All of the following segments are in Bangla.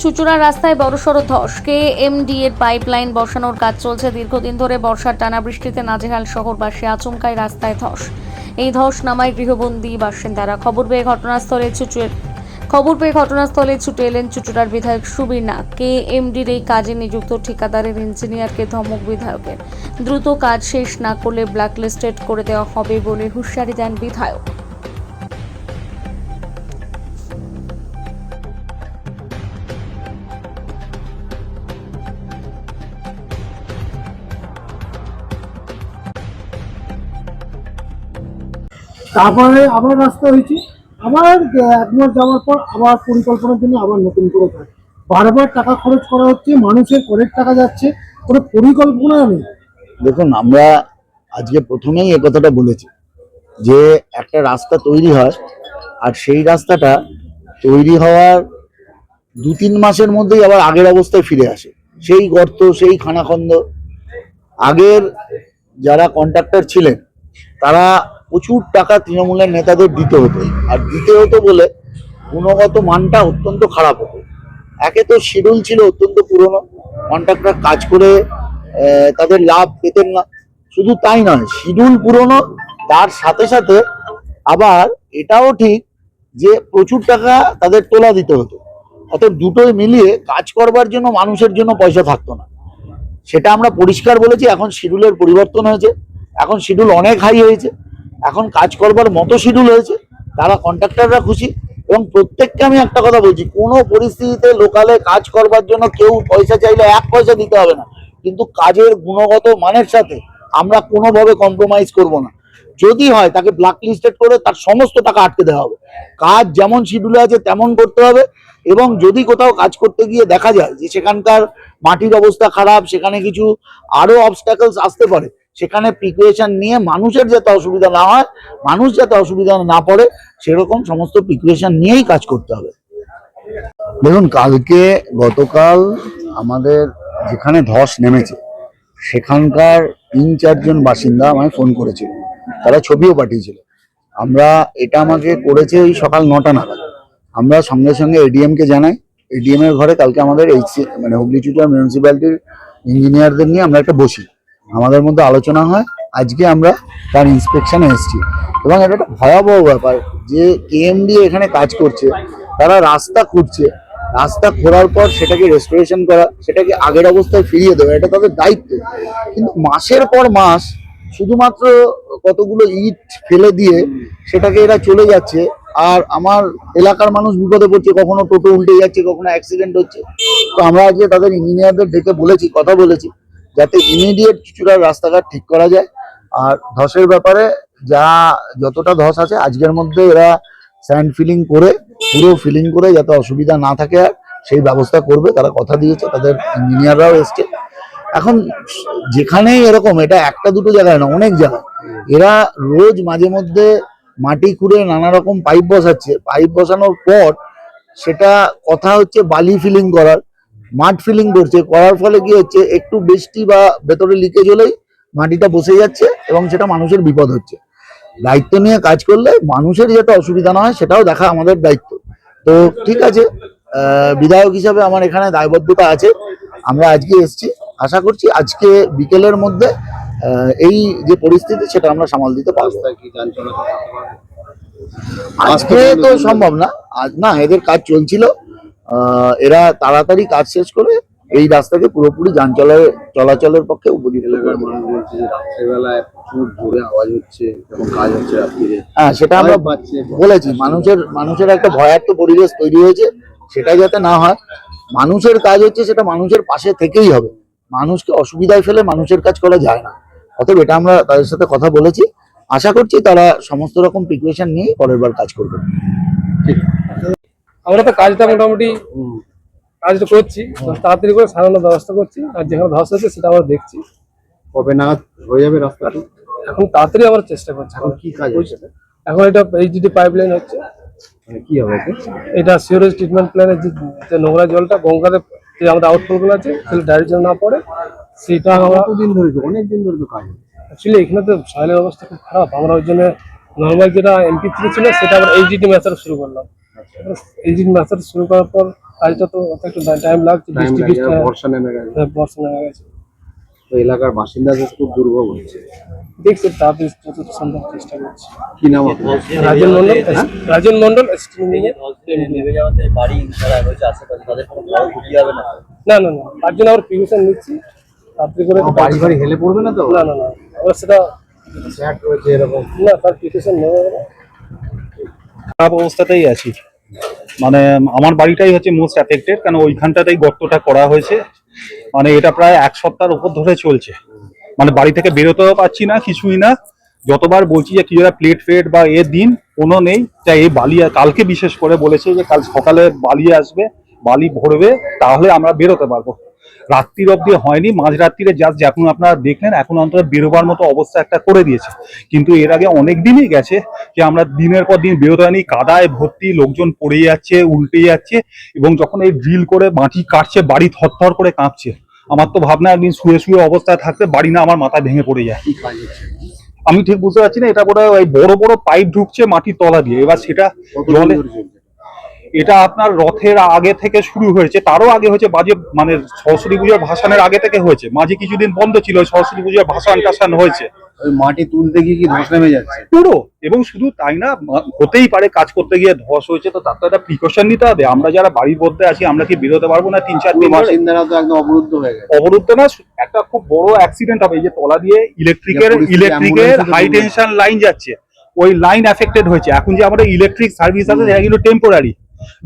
চুঁচুড়া রাস্তায় বড়সড় ধস। কেএমডি এর পাইপলাইন বসানোর কাজ চলছে। দীর্ঘদিন ধরে বর্ষার টানা বৃষ্টিতে নাজেহাল শহরবাসী, আচমকায় রাস্তায় ধস। এই ধস নামায় গৃহবন্দী বাসিন্দারা। খবর পেয়ে ঘটনাস্থলে ছুটে এলেন চুঁচুড়ার বিধায়ক সুবীর নাগ। কেএমডির এই কাজে নিযুক্ত ঠিকাদারের ইঞ্জিনিয়ারকে ধমক বিধায়কের। দ্রুত কাজ শেষ না করলে ব্ল্যাকলিস্টেড করে দেওয়া হবে বলে হুঁশিয়ারি দেন বিধায়ক। তারপরে আবার রাস্তা হয়েছে, আবার 1 মাস যাওয়ার পর আবার পরিকল্পনার জন্য আবার নতুন করে কাজ। বারবার টাকা খরচ করা হচ্ছে, মানুষের করের টাকা যাচ্ছে, কোনো পরিকল্পনা নেই। দেখুন, আমরা আজকে প্রথমেই এ কথাটা বলেছি যে একটা রাস্তা তৈরি হয় আর সেই রাস্তাটা তৈরি হওয়ার 2-3 মাসের মধ্যেই আবার আগের অবস্থায় ফিরে আসে। সেই গর্ত, সেই খানাখন্দ। আগের যারা কন্ট্রাক্টর ছিলেন তারা প্রচুর টাকা তৃণমূলের নেতাদের দিতে হতো, আর দিতে হতো বলে গুণগত মানটা অত্যন্ত খারাপ হতো। একে তো শিডিউল ছিল অত্যন্ত পুরনো, কন্ট্রাক্টর কাজ করে তাদের লাভ পেতেন না। শুধু তাই নয়, শিডিউল পুরনো, তার সাথে সাথে আবার এটাও ঠিক যে প্রচুর টাকা তাদের তোলা দিতে হতো। অতএব দুটোই মিলিয়ে কাজ করবার জন্য মানুষের জন্য পয়সা থাকতো না। সেটা আমরা পরিষ্কার বলেছি। এখন শিডিউলের পরিবর্তন হয়েছে, এখন শিডিউল অনেক হাই হয়েছে, এখন কাজ করবার মতো শিডিউল হয়েছে। তারা কন্ট্রাক্টররা খুশি। এবং প্রত্যেককে আমি একটা কথা বলছি, কোনো পরিস্থিতিতে লোকালে কাজ করবার জন্য কেউ পয়সা চাইলে 1 পয়সা দিতে হবে না, কিন্তু কাজের গুণগত মানের সাথে আমরা কোনোভাবে কম্প্রোমাইজ করব না। যদি হয় তাকে ব্ল্যাকলিস্টেড করে তার সমস্ত টাকা আটকে দেওয়া হবে। কাজ যেমন শিডিউলে আছে তেমন করতে হবে। এবং যদি কোথাও কাজ করতে গিয়ে দেখা যায় যে সেখানকার মাটির অবস্থা খারাপ, সেখানে কিছু আরো অবস্ট্যাকলস আসতে পারে, সেখানে প্রিপারেশন নিয়ে মানুষের যাতে অসুবিধা না হয়, মানুষ যাতে অসুবিধা না পড়ে, সেরকম সমস্ত প্রিপারেশন নিয়েই কাজ করতে হবে। দেখুন, গতকাল আমাদের যেখানে ধস নেমেছে সেখানকার 3-4 জন বাসিন্দা আমায় ফোন করেছিল, তারা ছবিও পাঠিয়েছিল। এটা আমাকে করেছে ওই সকাল 9টা নাগাদ। আমরা সঙ্গে সঙ্গে এডিএম কে জানাই। এডিএম এর ঘরে কালকে আমাদের হুগলি চুঁচুড়া মিউনিসিপ্যালিটির ইঞ্জিনিয়ারদের নিয়ে আমরা একটা বসি, আমাদের মধ্যে আলোচনা হয়। আজকে আমরা তার ইন্সপেকশনে এসেছি। এবং এটা একটা ভয়াবহ ব্যাপার যে কেএমডি এখানে কাজ করছে, তারা রাস্তা খুঁড়ছে, রাস্তা খোঁড়ার পর সেটাকে রেস্টোরেশন করা, সেটাকে আগের অবস্থায় ফিরিয়ে দেওয়া, এটা তাদের দায়িত্ব। কিন্তু মাসের পর মাস শুধুমাত্র কতগুলো ইট ফেলে দিয়ে সেটাকে এরা চলে যাচ্ছে। আর আমার এলাকার মানুষ বিপদে পড়ছে, কখনো টোটো উল্টে যাচ্ছে, কখনো অ্যাক্সিডেন্ট হচ্ছে। তো আমরা আজকে তাদের ইঞ্জিনিয়ারদের ডেকে কথা বলেছি যাতে ইমিডিয়েট চুঁচুড়ার রাস্তাঘাট ঠিক করা যায়। আর ধসের ব্যাপারে যতটা ধস আছে আজকের মধ্যে এরা স্যান্ড ফিলিং করে, পুরো ফিলিং করে যাতে অসুবিধা না থাকে, আর সেই ব্যবস্থা করবে। তারা কথা দিয়েছে, তাদের ইঞ্জিনিয়াররাও এসছে। এখন যেখানেই এরকম, এটা 1-2 জায়গায় না, অনেক জায়গায় এরা রোজ মাঝে মধ্যে মাটি খুঁড়ে নানা রকম পাইপ বসাচ্ছে। পাইপ বসানোর পর সেটা কথা হচ্ছে বালি ফিলিং করার, মাড ফিলিং করার ফলে কি হচ্ছে, একটু বৃষ্টি বা ভেতরে লিকেজ হলেই মাটিটা বসে যাচ্ছে এবং সেটা মানুষের বিপদ হচ্ছে। দায়িত্ব নিয়ে কাজ করলে মানুষের যাতে অসুবিধা না হয় সেটাও দেখা আমাদের দায়িত্ব। তো ঠিক আছে, বিধায়ক হিসাবে আমার এখানে দায়বদ্ধতা আছে। আমরা আজকে এসেছি, আশা করছি আজকে বিকেলের মধ্যে এই যে পরিস্থিতি সেটা আমরা সামাল দিতে পারবো। আজকে তো সম্ভব না, আজ না, এদের কাজ চলছিল। এরা তাড়াতাড়ি কাজ শেষ করে এই রাস্তাকে পুরোপুরি যান চলাচলের পক্ষে উপযুক্ত করে দেবে। হ্যাঁ, সেটা আমরা বলেছি। মানুষের একটা ভয়ার্থ পরিবেশ তৈরি হয়েছে, সেটা যাতে না হয়। মানুষের কাজ হচ্ছে সেটা মানুষের পাশে থেকেই হবে। মানুষকে অসুবিধায় ফেলে মানুষের কাজ করা যায় না। অতএব এটা আমরা তাদের সাথে কথা বলেছি, আশা করছি তারা সমস্ত রকম প্রিপারেশন নিয়ে পরের বার কাজ করবে। আমরা তো কাজটা মোটামুটি কাজটা করছি, তাড়াতাড়ি করে সারানোর ব্যবস্থা করছি। আর যেখানে ধস হচ্ছে সেটা আমরা দেখছি কবে নাগাদ হয়ে যাবে রাস্তাটি। এখন তাড়াতাড়ি আমরা চেষ্টা করছি। এখন কি কাজ হচ্ছে? এখন এটা এইচডি পাইপলাইন হচ্ছে। মানে কি হবে এটা সিওরেজ ট্রিটমেন্ট প্ল্যানের যে নোংরা জলটা গঙ্গাতে যে আমাদের আউটফলগুলো আছে সেটা ডাইরেক্ট যেন না পড়ে, সেটা আমরা অনেকদিন ধরে তো কাজ অ্যাকচুয়ালি এখানে তো সয়েলের অবস্থা খুব খারাপ। আমরা ওই জন্য নর্মাল যেটা এমপি3 ছিল সেটা আবার এইচডি ম্যাচার শুরু করলাম। এইচডি ম্যাচার শুরু করার পর কাজটা তো অত একটু টাইম লাগছে, টাইম বৃষ্টি লাগে, বৃষ্টি আর বর্ষা নেমে গেছে, বর্ষা নেমে গেছে। তো এলাকার বাসিন্দাদের খুব দুর্ভোগ হচ্ছে। দেখছি তার যতটা সম্ভব চেষ্টা করছি। কি নাম আপনার? রাজন মন্ডল, রাজন মন্ডল বাড়ি যারা রয়েছে আশেপাশে তাদের কোনো বড় ক্ষতি হবে না? না না না, তার জন্য আমরা প্রিপারেশন নিচ্ছি, তাড়াতাড়ি করে তো বাড়ি বাড়ি হেলে পড়বে না তো? না না না, আমরা সেটা ফ্ল্যাট রয়েছে এরকম। না, তার প্রিপারেশন নেওয়া হবে না। খারাপ অবস্থাতেই আছি। মানে আমার বাড়িটাই হচ্ছে মোস্ট অ্যাফেক্টেড, কারণ ওইখানটাতেই গর্তটা করা হয়েছে। মানে এটা প্রায় 1 সপ্তাহের উপর ধরে চলছে। মানে বাড়ি থেকে বেরোতেও পারছি না, কিছুই না। যতবার বলছি যে কি প্লেট ফেট বা দিন কোনো নেই, তাই এই বালি কালকে বিশেষ করে বলেছে যে কাল সকালে বালি আসবে, বালি ভরবে, তাহলে আমরা বেরোতে পারবো। রাত্রির অবধি হয়নি, মাঝরাত্রিরে জাস্ট যখন আপনারা দেখলেন এখন অন্তত বেরোবার মতো অবস্থা একটা করে দিয়েছে। কিন্তু এর আগে অনেক দিনই গেছে যে আমরা দিনের পর দিন বেরোতে হয়নি, কাদায় ভর্তি, লোকজন পড়ে যাচ্ছে, উল্টে যাচ্ছে, এবং যখন এই ড্রিল করে মাটি কাটছে বাড়ি থরথর করে কাঁপছে। আমার তো ভাবনা একদিন শুয়ে শুয়ে অবস্থায় থাকতে বাড়ি না আমার মাথায় ভেঙে পড়ে যায়। আমি ঠিক বুঝতে পারছি না, এটা বোধহয় ওই বড় বড় পাইপ ঢুকছে মাটির তলা দিয়ে, এবার সেটা জলে, এটা আপনার রথের আগে থেকে শুরু হয়েছে, তারও আগে হয়েছে, বাজে মানে সরস্বতী পুজোর ভাসানের আগে থেকে হয়েছে। মাঝে কিছুদিন বন্ধ ছিল, সরস্বতী পুজোর ভাসান টাসান হয়েছে। ওই মাটি তুলতে গিয়ে কি ধস নেমে যাচ্ছে? পুরো, এবং শুধু তাই না, হতেই পারে কাজ করতে গিয়ে ধস হয়েছে, তো তার তো একটা প্রিকশন নিতে হবে। আমরা যারা বাড়ির মধ্যে আছি আমরা কি বেরোতে পারবো না 3-4 দিন? বাসিন্দারা তো একদম অবরুদ্ধ হয়ে গেছে। অবরুদ্ধ না, একটা খুব বড় অ্যাক্সিডেন্ট হবে। এই যে তলা দিয়ে ইলেকট্রিকের হাই টেনশন লাইন যাচ্ছে, ওই লাইন এফেক্টেড হয়েছে। এখন যে আমাদের ইলেকট্রিক সার্ভিস আছে সেটা কিন্তু টেম্পোরারি,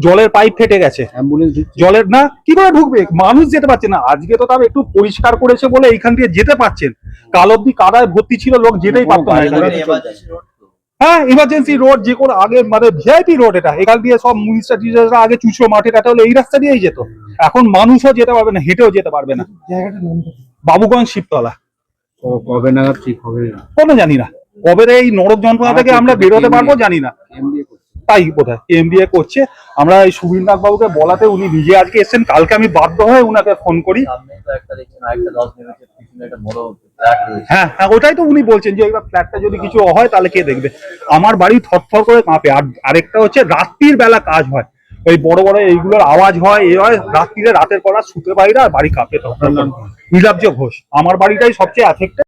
জলের পাইপ ফেটে গেছে, অ্যাম্বুলেন্স জলের না কি করে ঢুকবে, মানুষ যেতে পারছে না। আজকে তো তাও একটু পরিষ্কার করেছে বলে এইখান দিয়ে যেতে পারছেন, কাল অব্দি কাদায় ভর্তি ছিল, লোক যেতেই পারতো না। এমার্জেন্সি রোড তো। হ্যাঁ, ইমার্জেন্সি রোড, যে কোনো আগে মানে ভিআইপি রোড, এটা এখান দিয়ে সব মিনিস্টার আগে চুচো মাঠে কাটা হলে এই রাস্তা দিয়েই যেত। এখন মানুষও যেতে পারবে না, হেঁটেও যেতে পারবে না। জায়গাটার নাম কি? বাবুগঞ্জ শিবতলা। কবে নাগাদ ঠিক হবে? কোনো জানি না কবে এই নরক যন্ত্রণা থেকে আমরা বেরোতে পারবো, জানি না। এমডিএ করছে। তাই বোধহয় এমডিএ করছে। আমরা এই সুবীরনাথ বাবুকে বলাতে উনি নিজে আজকে এসেছেন, কালকে আমি বাধ্য হয়ে উনাকে ফোন করি। সামনে তো একটা দেখছেন আরেকটা ধস নেমেছে, পিছনে একটা বড় ফ্ল্যাট রয়েছে। হ্যাঁ হ্যাঁ, ওটাই তো উনি বলছেন যে এবার ফ্ল্যাটটা যদি কিছু হয় তাহলে কে দেখবে। আমার বাড়ি থরথর করে কাঁপে। আর আরেকটা হচ্ছে রাত্রির বেলা কাজ হয়, ওই বড় বড় এইগুলোর আওয়াজ হয়, এ হয়, রাত্রিরে রাতের পর শুতে পারি না, আর বাড়ি কাঁপে। তখন নীলাব্জ ঘোষ, আমার বাড়িটাই সবচেয়ে এফেক্টেড।